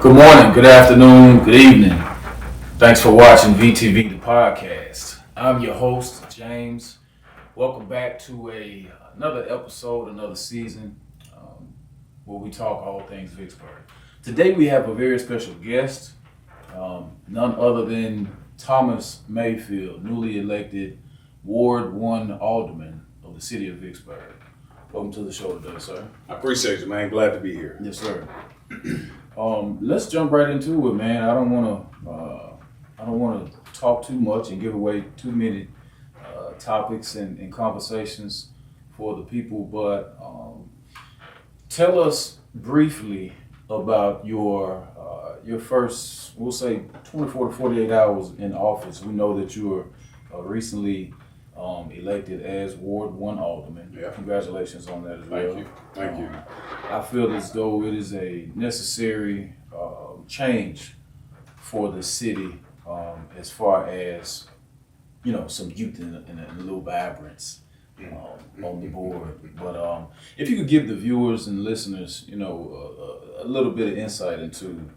Good morning, good afternoon, good evening. Thanks for watching VTV Podcast. I'm your host, James. Welcome back to another episode, another season, where we talk all things Vicksburg. Today we have a very special guest, none other than Thomas Mayfield, newly elected Ward 1 Alderman of the city of Vicksburg. Welcome to the show today, sir. I appreciate you, man. Glad to be here. Yes, sir. Let's jump right into it, man. I don't want to talk too much and give away too many topics and conversations for the people, but tell us briefly about your first, we'll say, 24 to 48 hours in office. We know that you were recently elected as Ward 1 Alderman. Yeah. Congratulations on that as well. Thank you. I feel as though it is a necessary change for the city as far as, some youth and a little vibrance on the board. But if you could give the viewers and listeners, a little bit of insight into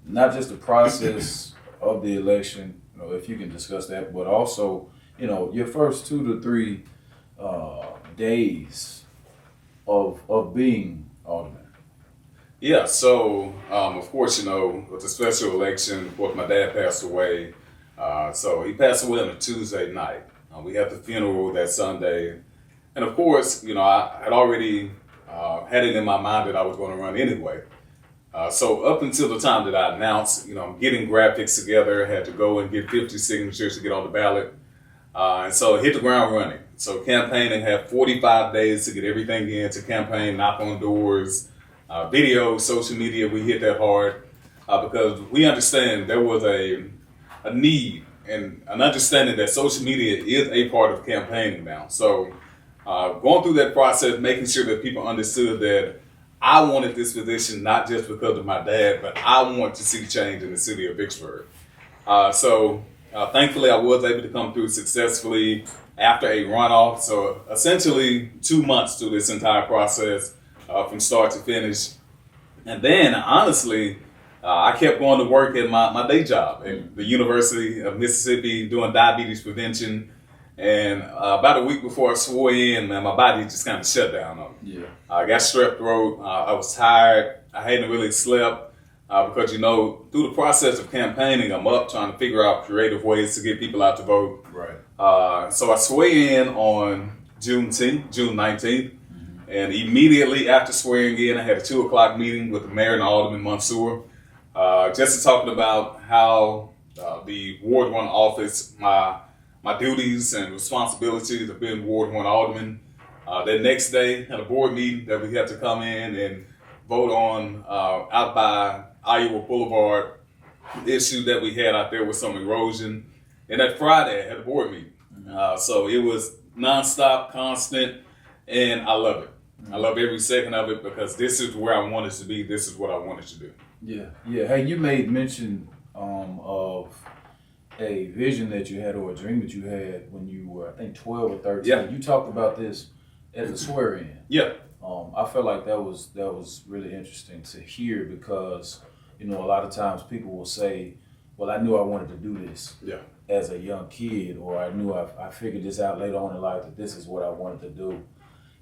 not just the process of the election, if you can discuss that, but also, your first 2 to 3 days of being alderman. Yeah, so of course, with the special election, of course, my dad passed away. So he passed away on a Tuesday night. We had the funeral that Sunday. And of course, I had already had it in my mind that I was going to run anyway. So up until the time that I announced, getting graphics together, had to go and get 50 signatures to get on the ballot. And so hit the ground running. So campaigning had 45 days to get everything in to campaign, knock on doors, video, social media. We hit that hard because we understand there was a need and an understanding that social media is a part of campaigning now. So going through that process, making sure that people understood that I wanted this position not just because of my dad, but I want to see change in the city of Vicksburg. So thankfully, I was able to come through successfully after a runoff. So essentially 2 months through this entire process from start to finish. And then, honestly, I kept going to work at my day job at the University of Mississippi doing diabetes prevention. And about a week before I swore in, man, my body just kind of shut down on me. Yeah. I got strep throat. I was tired. I hadn't really slept. Because, through the process of campaigning, I'm up trying to figure out creative ways to get people out to vote. Right. So I swear in on June 19th. Mm-hmm. And immediately after swearing in, I had a 2 o'clock meeting with the mayor and Alderman Mansour, just to talk about how the Ward 1 office, my duties and responsibilities of being Ward 1 Alderman. The next day, had a board meeting that we had to come in and vote on out by Iowa Boulevard, the issue that we had out there with some erosion. And that Friday, I had a board meeting. So it was nonstop, constant, and I love it. I love every second of it because this is where I wanted to be. This is what I wanted to do. Yeah. Hey, you made mention of a vision that you had or a dream that you had when you were, I think, 12 or 13. Yeah. You talked about this at the swear-in. Yeah. I felt like that was really interesting to hear because, a lot of times people will say, well, I knew I wanted to do this as a young kid, or I knew I figured this out later on in life that this is what I wanted to do.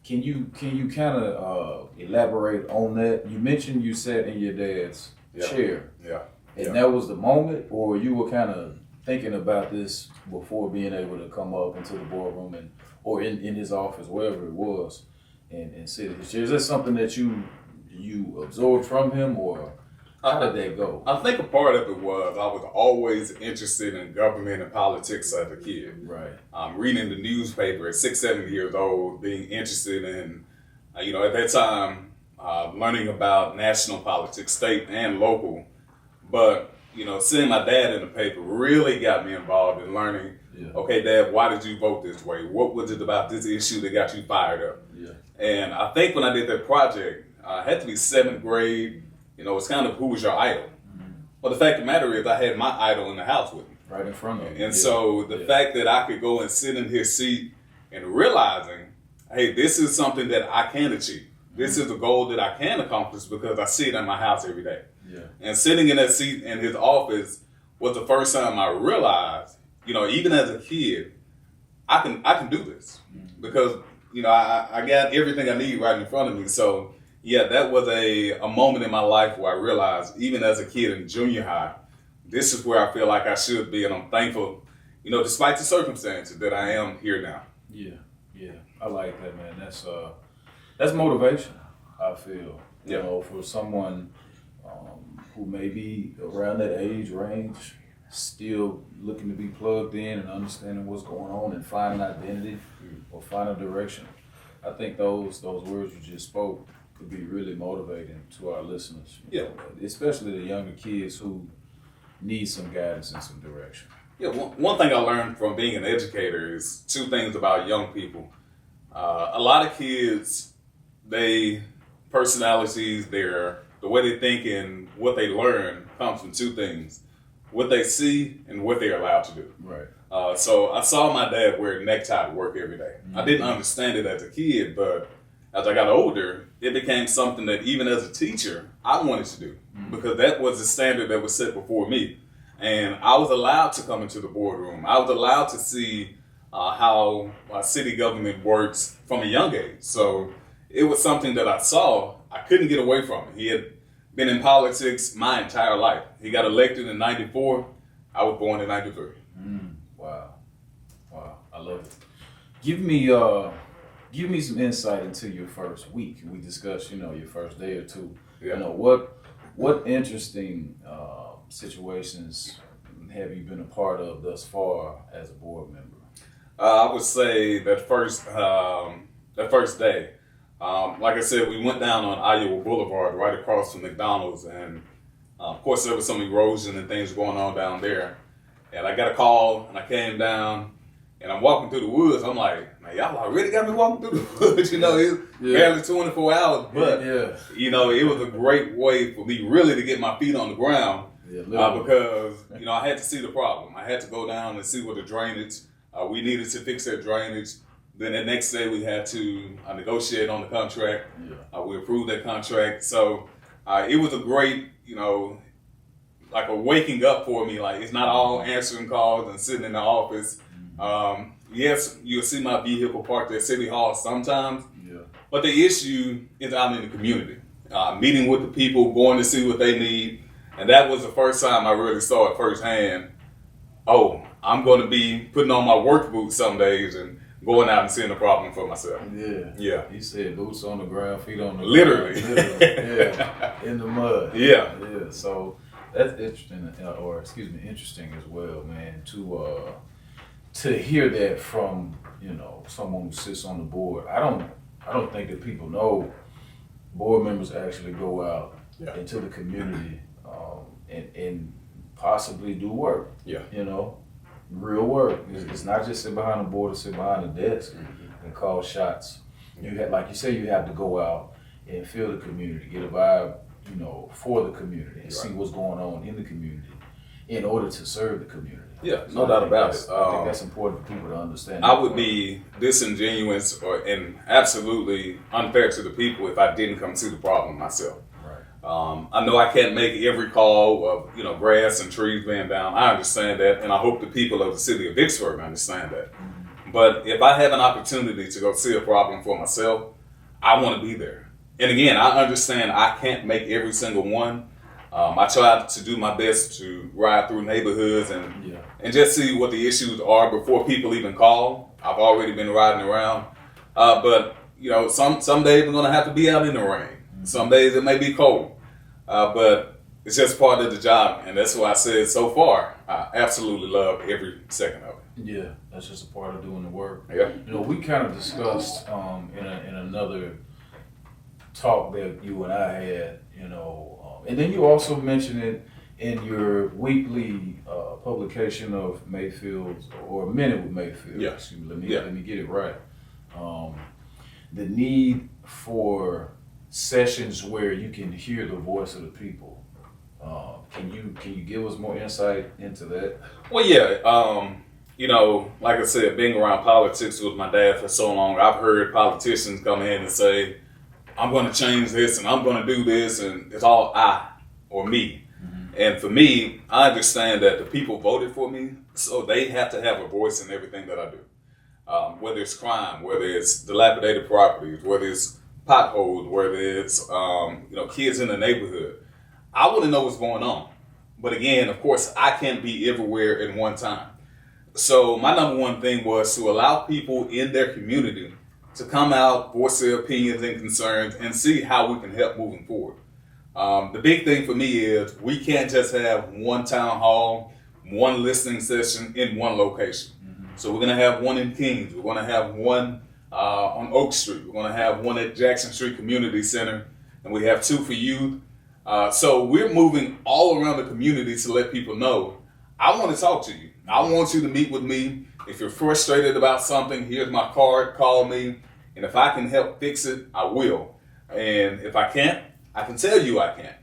Can you kind of elaborate on that? You mentioned you sat in your dad's chair. Yeah. And that was the moment, or you were kind of thinking about this before being able to come up into the boardroom or in his office, wherever it was, and sit in his chair? Is that something that you absorbed from him, or how did that go? I think a part of it was I was always interested in government and politics as a kid. Right. Reading the newspaper at 6, 7 years old, being interested in, at that time, learning about national politics, state and local. But, seeing my dad in the paper really got me involved in learning, okay, Dad, why did you vote this way? What was it about this issue that got you fired up? Yeah. And I think when I did that project, I had to be 7th grade. It's kind of who was your idol. Mm-hmm. But the fact of the matter is I had my idol in the house with me. Right in front of me. And so the fact that I could go and sit in his seat and realizing, hey, this is something that I can achieve. This is a goal that I can accomplish because I see it in my house every day. Yeah. And sitting in that seat in his office was the first time I realized, even as a kid, I can do this because I got everything I need right in front of me. So yeah, that was a moment in my life where I realized, even as a kid in junior high, this is where I feel like I should be, and I'm thankful, despite the circumstances, that I am here now. Yeah, I like that, man. That's motivation, I feel. For someone who may be around that age range, still looking to be plugged in and understanding what's going on and finding identity or finding direction. I think those words you just spoke could be really motivating to our listeners. Especially the younger kids who need some guidance and some direction. Yeah, one thing I learned from being an educator is two things about young people. A lot of kids, personalities, the way they think and what they learn comes from two things: what they see and what they're allowed to do. Right. So I saw my dad wear a necktie to work every day. I didn't understand it as a kid, but as I got older, it became something that even as a teacher, I wanted to do because that was the standard that was set before me. And I was allowed to come into the boardroom. I was allowed to see how city government works from a young age. So it was something that I saw. I couldn't get away from it. He had been in politics my entire life. He got elected in '94. I was born in '93. Wow, I love it. Give me some insight into your first week. We discussed, your first day or two. Yeah. What interesting situations have you been a part of thus far as a board member? I would say that first day, like I said, we went down on Iowa Boulevard right across from McDonald's, and of course there was some erosion and things going on down there. And I got a call, and I came down, and I'm walking through the woods. I'm like, man, y'all already got me walking through the woods. It's barely 24 hours, but it was a great way for me really to get my feet on the ground. Because I had to see the problem. I had to go down and see what the drainage. We needed to fix that drainage. Then the next day we had to negotiate on the contract. We approved that contract. So it was a great, like a waking up for me. Like, it's not all answering calls and sitting in the office. Yes, you'll see my vehicle parked at City Hall sometimes. But the issue is out in the community. Meeting with the people, going to see what they need. And that was the first time I really saw it firsthand. Oh, I'm going to be putting on my work boots some days and going out and seeing the problem for myself. Yeah. He said boots on the ground, feet on the Literally. ground. Literally. In the mud. Yeah. So that's interesting, interesting as well, man, to hear that from, someone who sits on the board. I don't think that people know board members actually go out into the community and possibly do work. Real work. It's not just sit behind a board or sit behind a desk and call shots. You have, like you say, you have to go out and feel the community, get a vibe, for the community and see what's going on in the community in order to serve the community. Yeah, no doubt about it. I think that's important for people to understand. I would be disingenuous and absolutely unfair to the people if I didn't come see the problem myself. I know I can't make every call of grass and trees being down. I understand that, and I hope the people of the city of Vicksburg understand that. But if I have an opportunity to go see a problem for myself, I want to be there. And again, I understand I can't make every single one. I try to do my best to ride through neighborhoods and just see what the issues are before people even call. I've already been riding around, but some days we're gonna have to be out in the rain. Some days it may be cold, but it's just part of the job, and that's why I said so far I absolutely love every second of it. Yeah, that's just a part of doing the work. Yeah. We kind of discussed in another talk that you and I had, and then you also mentioned it in your weekly publication of Mayfield's, or Minute with Mayfield. Yeah. Excuse me, let me get it right. The need for sessions where you can hear the voice of the people. Can you give us more insight into that? Well, yeah. Like I said, being around politics with my dad for so long, I've heard politicians come in and say, I'm going to change this and I'm going to do this, and it's all I. or me. And for me, I understand that the people voted for me, so they have to have a voice in everything that I do. Whether it's crime, whether it's dilapidated properties, whether it's potholes, whether it's kids in the neighborhood. I want to know what's going on. But again, of course, I can't be everywhere at one time. So my number one thing was to allow people in their community to come out, voice their opinions and concerns, and see how we can help moving forward. The big thing for me is we can't just have one town hall, one listening session in one location. So we're going to have one in Kings. We're going to have one on Oak Street. We're going to have one at Jackson Street Community Center. And we have 2 for youth. So we're moving all around the community to let people know, I want to talk to you. I want you to meet with me. If you're frustrated about something, here's my card, call me. And if I can help fix it, I will. And if I can't, I can tell you I can't.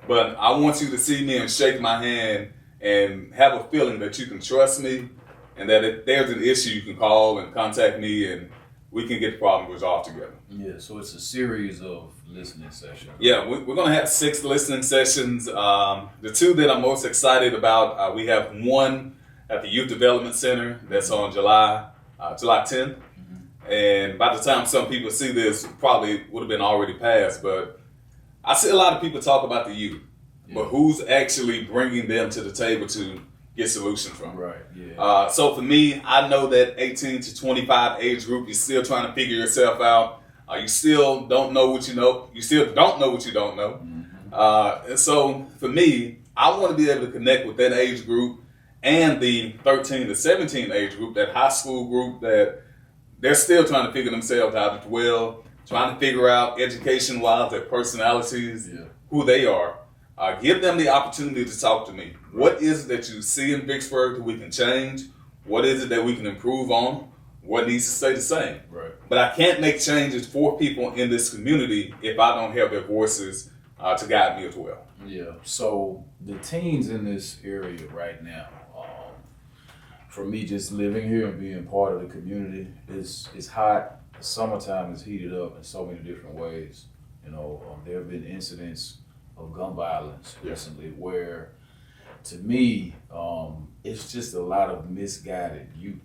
But I want you to see me and shake my hand and have a feeling that you can trust me and that if there's an issue, you can call and contact me and we can get the problem resolved together. Yeah, so it's a series of listening sessions. Yeah, we're going to have 6 listening sessions. The 2 that I'm most excited about, we have one at the Youth Development Center that's on July 10th. And by the time some people see this, probably would have been already passed. But I see a lot of people talk about the youth, but who's actually bringing them to the table to get solutions from? Right, yeah. So for me, I know that 18 to 25 age group, you're still trying to figure yourself out. You still don't know what you know. You still don't know what you don't know. And so for me, I want to be able to connect with that age group and the 13 to 17 age group, that high school group that they're still trying to figure themselves out as well, trying to figure out education-wise their personalities, who they are. Give them the opportunity to talk to me. What is it that you see in Vicksburg that we can change? What is it that we can improve on? What needs to stay the same? Right. But I can't make changes for people in this community if I don't have their voices to guide me as well. Yeah. So the teens in this area right now, for me, just living here and being part of the community, it's hot. The summertime is heated up in so many different ways. There have been incidents of gun violence recently where, to me, it's just a lot of misguided youth,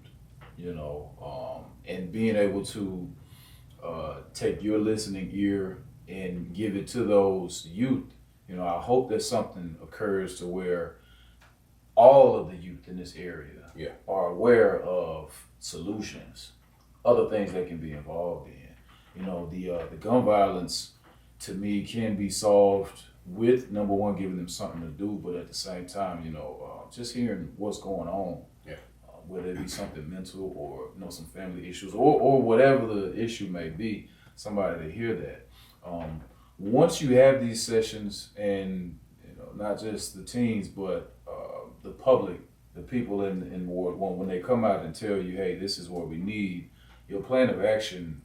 and being able to take your listening ear and give it to those youth. I hope that something occurs to where all of the youth in this area are aware of solutions, other things they can be involved in. The gun violence, to me, can be solved with, number one, giving them something to do, but at the same time, just hearing what's going on, whether it be something mental or some family issues or whatever the issue may be, somebody to hear that. Once you have these sessions, and not just the teens, but the public, the people in Ward 1, when they come out and tell you, hey, this is what we need, your plan of action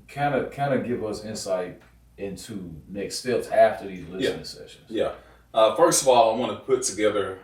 kind of give us insight into next steps after these listening sessions. Yeah. First of all, I want to put together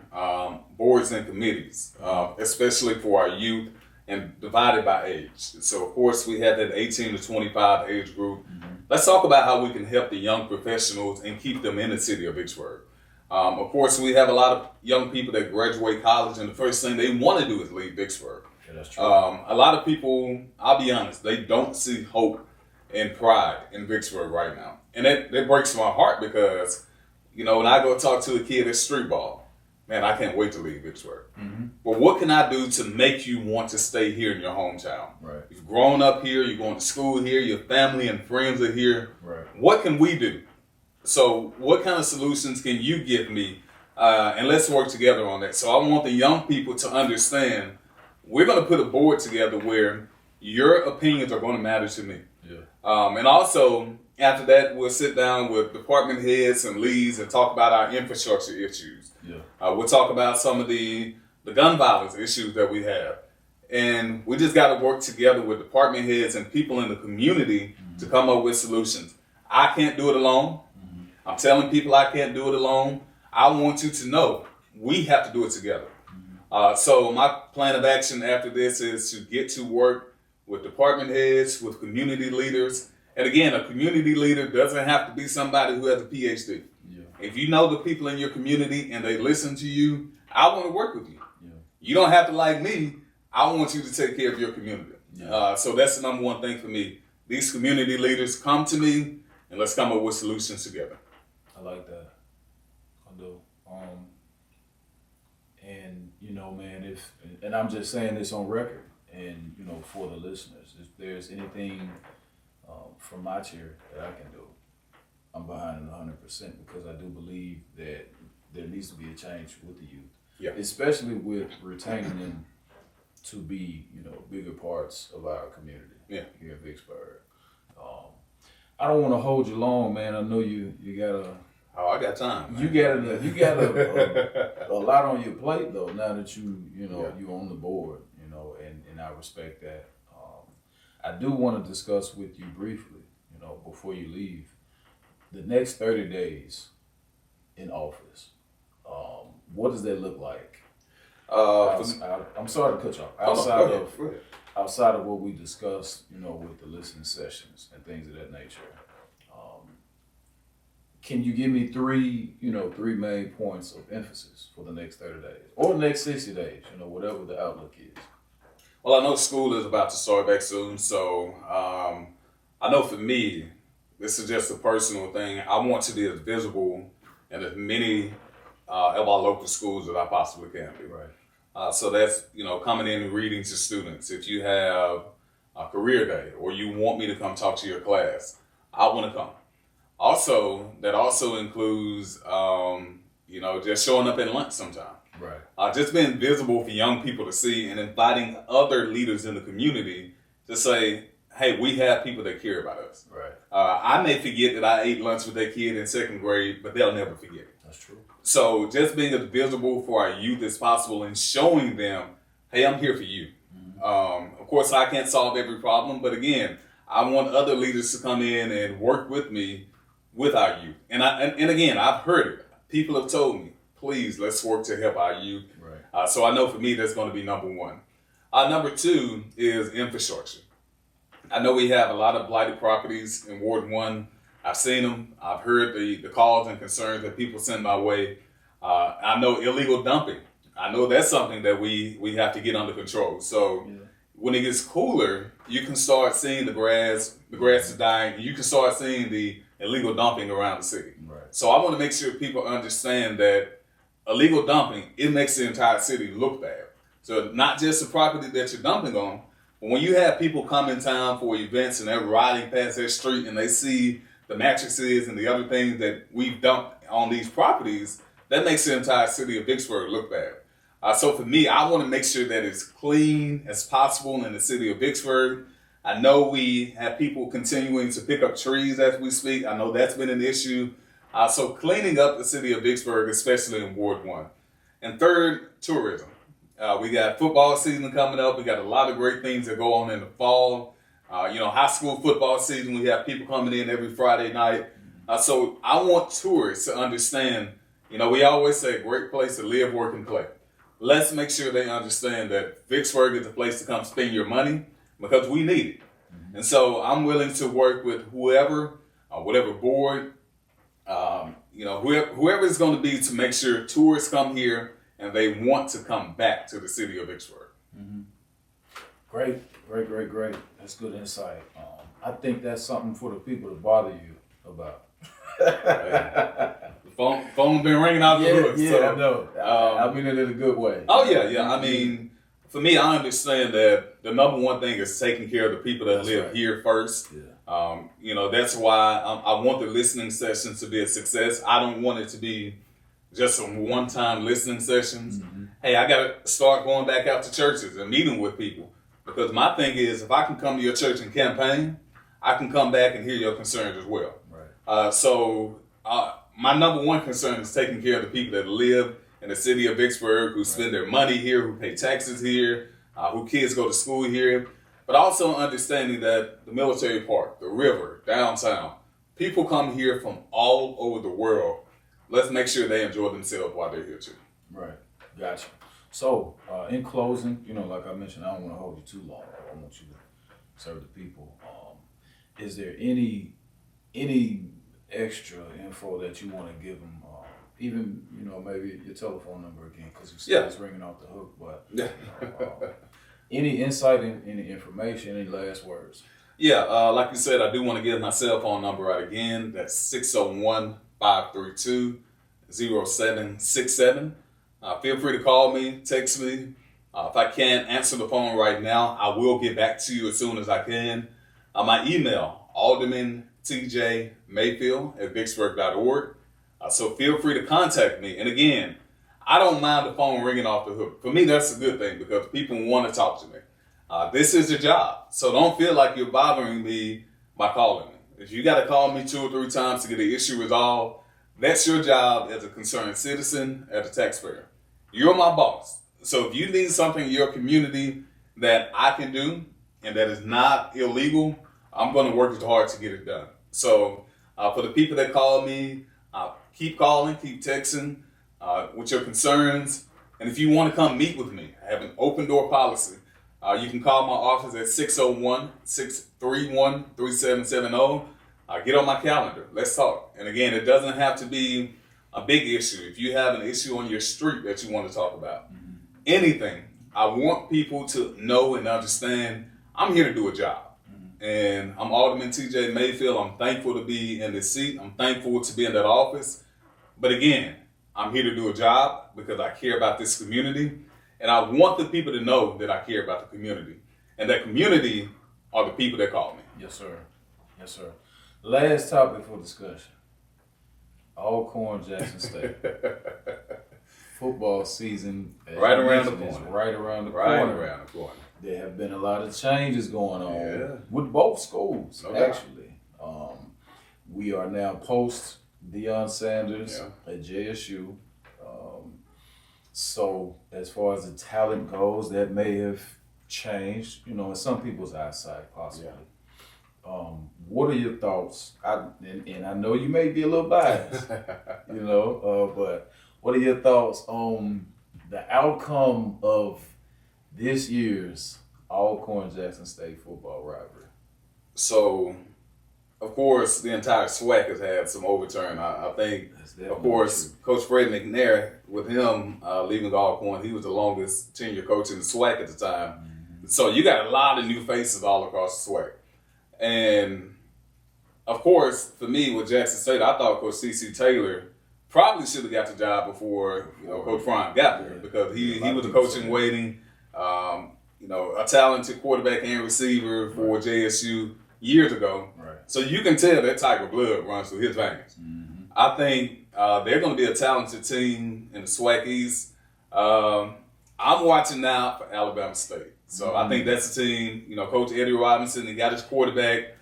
boards and committees, especially for our youth, and divided by age. So, of course, we have that 18 to 25 age group. Let's talk about how we can help the young professionals and keep them in the city of Vicksburg. Of course, we have a lot of young people that graduate college, and the first thing they want to do is leave Vicksburg. Yeah, that's true. A lot of people, I'll be honest, they don't see hope and pride in Vicksburg right now. And that breaks my heart because, when I go talk to a kid at street ball, man, I can't wait to leave Vicksburg. But what can I do to make you want to stay here in your hometown? Right. You've grown up here, you're going to school here, your family and friends are here. Right. What can we do? So what kind of solutions can you give me? And let's work together on that. So I want the young people to understand we're going to put a board together where your opinions are going to matter to me. Yeah. And also, after that, we'll sit down with department heads and leads and talk about our infrastructure issues. Yeah. We'll talk about some of the gun violence issues that we have. And we just got to work together with department heads and people in the community to come up with solutions. I can't do it alone. I'm telling people I can't do it alone. I want you to know we have to do it together. So my plan of action after this is to get to work with department heads, with community leaders. And again, a community leader doesn't have to be somebody who has a PhD. If you know the people in your community and they listen to you, I want to work with you. Yeah. You don't have to like me. I want you to take care of your community. Yeah. So that's the number one thing for me. These community leaders come to me and let's come up with solutions together. I like that. I do. And you know, man, and I'm just saying this on record, and you know, for the listeners, if there's anything from my chair that I can do, I'm behind it 100% because I do believe that there needs to be a change with the youth, Yeah. especially with retaining them to be, you know, bigger parts of our community here in Vicksburg. I don't want to hold you long, man. I know you gotta. Oh, I got time. Man. You got a lot on your plate though. Now that you're on the board, you know, and I respect that. I do want to discuss with you briefly, you know, before you leave, the next 30 days in office. What does that look like? I'm sorry to cut you off. Outside of what we discussed, you know, with the listening sessions and things of that nature. Can you give me three main points of emphasis for the next 30 days or the next 60 days, you know, whatever the outlook is? Well, I know school is about to start back soon, so I know for me, this is just a personal thing. I want to be as visible in as many of our local schools as I possibly can be. Right. So that's, you know, coming in and reading to students. If you have a career day or you want me to come talk to your class, I want to come. Also, that also includes, you know, just showing up at lunch sometime. Right. Just being visible for young people to see and inviting other leaders in the community to say, hey, we have people that care about us. Right. I may forget that I ate lunch with that kid in second grade, but they'll never forget it. That's true. So just being as visible for our youth as possible and showing them, hey, I'm here for you. Mm-hmm. Of course, I can't solve every problem, but again, I want other leaders to come in and work with me with our youth. And again, I've heard it. People have told me, please, let's work to help our youth. Right. So I know for me, that's going to be number one. Number two is infrastructure. I know we have a lot of blighted properties in Ward 1. I've seen them. I've heard the calls and concerns that people send my way. I know illegal dumping. I know that's something that we have to get under control. So when it gets cooler, you can start seeing the grass is dying. You can start seeing the illegal dumping around the city. Right. So I want to make sure people understand that illegal dumping, it makes the entire city look bad. So not just the property that you're dumping on, but when you have people come in town for events and they're riding past that street and they see the mattresses and the other things that we've dumped on these properties, that makes the entire city of Vicksburg look bad. So for me, I want to make sure that it's clean as possible in the city of Vicksburg. I know we have people continuing to pick up trees as we speak. I know that's been an issue. So cleaning up the city of Vicksburg, especially in Ward 1. And third, tourism. We got football season coming up. We got a lot of great things that go on in the fall. High school football season, we have people coming in every Friday night. So I want tourists to understand, you know, we always say great place to live, work, and play. Let's make sure they understand that Vicksburg is a place to come spend your money because we need it. Mm-hmm. And so I'm willing to work with whoever, whatever board, whoever it's going to be to make sure tourists come here and they want to come back to the city of Vicksburg. Mm-hmm. Great. That's good insight. I think that's something for the people to bother you about. The phone been ringing out the hook. Yeah, so, no. I mean it in a good way. Oh, yeah. I mean, for me, I understand that the number one thing is taking care of the people that live here first. Yeah. That's why I want the listening sessions to be a success. I don't want it to be just some one-time listening sessions. Mm-hmm. Hey, I got to start going back out to churches and meeting with people. Because my thing is, if I can come to your church and campaign, I can come back and hear your concerns as well. Right. So my number one concern is taking care of the people that live in the city of Vicksburg, who spend their money here, who pay taxes here, who kids go to school here. But also understanding that the military park, the river, downtown, people come here from all over the world. Let's make sure they enjoy themselves while they're here too. Right. Gotcha. So, in closing, like I mentioned, I don't want to hold you too long. I want you to serve the people. Is there any extra info that you want to give them, even, maybe your telephone number again, because you said it's ringing off the hook, but any insight, any information, any last words? Yeah, like you said, I do want to give my cell phone number out again. That's 601-532-0767. Feel free to call me, text me. If I can't answer the phone right now, I will get back to you as soon as I can. My email, Alderman TJ Mayfield at Vicksburg.org. So feel free to contact me. And again, I don't mind the phone ringing off the hook. For me, that's a good thing because people want to talk to me. This is your job. So don't feel like you're bothering me by calling me. If you got to call me 2 or 3 times to get an issue resolved, that's your job as a concerned citizen, as a taxpayer. You're my boss. So if you need something in your community that I can do and that is not illegal, I'm going to work as hard to get it done. So for the people that call me, keep calling, keep texting with your concerns. And if you want to come meet with me, I have an open door policy. You can call my office at 601-631-3770. Get on my calendar. Let's talk. And again, it doesn't have to be a big issue. If you have an issue on your street that you want to talk about, anything, I want people to know and understand I'm here to do a job. And I'm Alderman TJ Mayfield. I'm thankful to be in this seat. I'm thankful to be in that office. But again, I'm here to do a job because I care about this community. And I want the people to know that I care about the community. And that community are the people that call me. Yes, sir. Yes, sir. Last topic for discussion. Alcorn, Jackson State. Football season. Right around the corner. Is right around the Right corner. around the corner. There have been a lot of changes going on with both schools, actually. We are now post Deion Sanders at JSU. So as far as the talent goes, that may have changed, in some people's eyesight, possibly. What are your thoughts? And I know you may be a little biased, but what are your thoughts on the outcome of this year's Alcorn-Jackson State football rivalry? So, of course, the entire SWAC has had some overturn. I think, of course, Coach Fred McNair, with him leaving Alcorn, he was the longest tenure coach in the SWAC at the time. Mm-hmm. So you got a lot of new faces all across the SWAC. And, of course, for me with Jackson State, I thought Coach C.C. Taylor probably should have got the job before Coach Fromm got there because he was the coach in waiting. A talented quarterback and receiver for JSU years ago. Right. So you can tell that Tiger blood runs through his veins. Mm-hmm. I think they're going to be a talented team in the SWAC East. I'm watching now for Alabama State. So I think that's the team. Coach Eddie Robinson, he got his quarterback.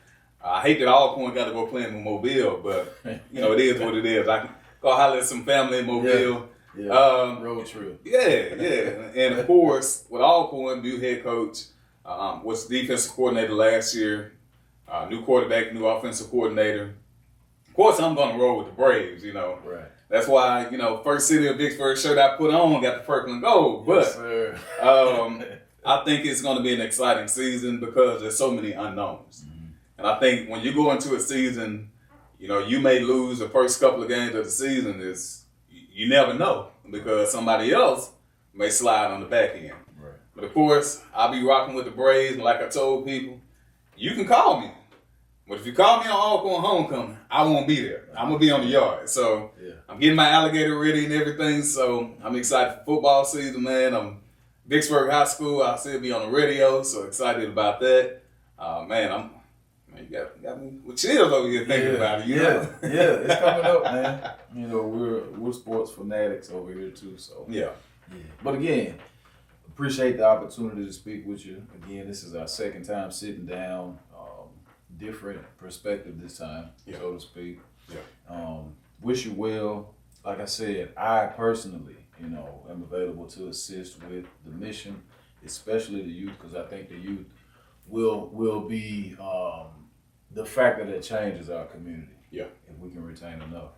I hate that Alcorn got to go play in Mobile, but it is what it is. I can go holler at some family in Mobile. Road trip. And of course, with Alcorn, new head coach, was defensive coordinator last year, new quarterback, new offensive coordinator. Of course, I'm going to roll with the Braves, Right. That's why, first city of Vicksburg shirt I put on got the purple and gold. But I think it's going to be an exciting season because there's so many unknowns. Mm-hmm. And I think when you go into a season, you may lose the first couple of games of the season. You never know because somebody else may slide on the back end. Right. But of course, I'll be rocking with the Braves. And like I told people, you can call me. But if you call me on Alcorn Homecoming, I won't be there. I'm going to be on the yard. So I'm getting my alligator ready and everything. So I'm excited for football season, man. I'm Vicksburg High School. I'll still be on the radio. So excited about that. You got me with chills over here thinking about it. It's coming up, man. We're sports fanatics over here too. So But again, appreciate the opportunity to speak with you. Again, this is our second time sitting down. Different perspective this time, so to speak. Wish you well. Like I said, I personally, am available to assist with the mission, especially the youth, because I think the youth will be the factor that changes our community. If we can retain enough.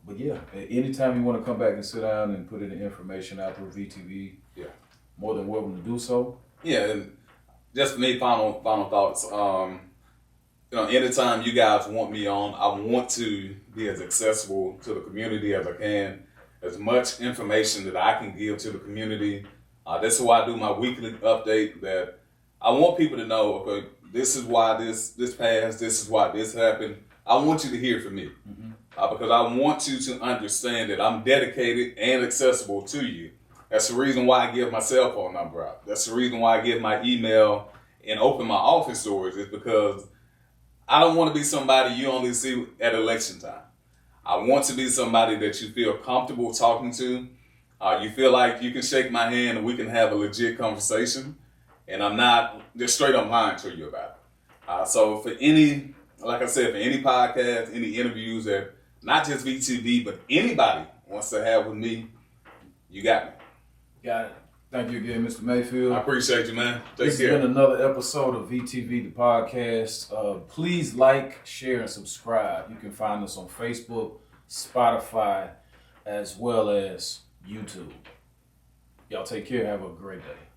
But anytime you want to come back and sit down and put any information out through VTV, more than welcome to do so. And just for me, final thoughts. anytime you guys want me on, I want to be as accessible to the community as I can. As much information that I can give to the community. That's why I do my weekly update, that I want people to know, okay, this is why this passed, this is why this happened. I want you to hear from me. Because I want you to understand that I'm dedicated and accessible to you. That's the reason why I give my cell phone number out. That's the reason why I give my email and open my office doors, is because I don't want to be somebody you only see at election time. I want to be somebody that you feel comfortable talking to. You feel like you can shake my hand and we can have a legit conversation. And I'm not just straight up lying to you about it. So for any, like I said, for any podcast, any interviews that not just VTV, but anybody wants to have with me, you got me. Got it. Thank you again, Mr. Mayfield. I appreciate you, man. This has been another episode of VTV the Podcast. Please like, share, and subscribe. You can find us on Facebook, Spotify, as well as YouTube. Y'all take care. Have a great day.